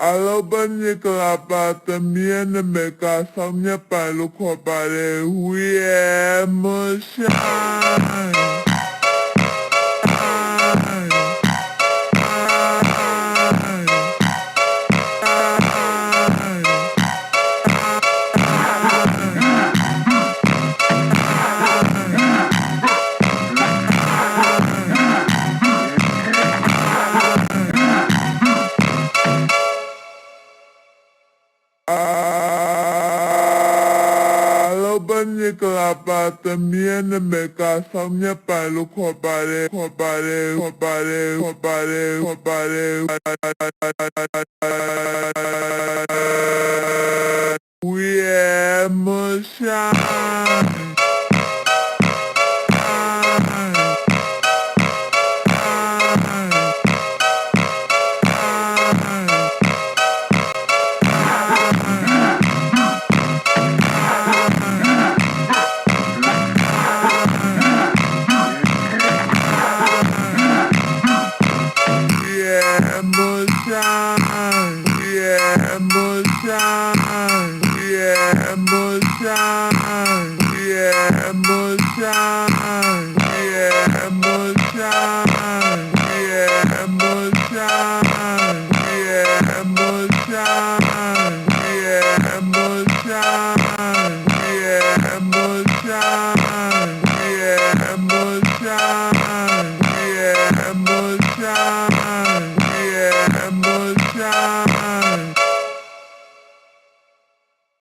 Alabanye kalapata miene meka samnya palu kopare huye moshai. Alabanye kalapata miene meka samnya palu kopare huye moshai. Yeah,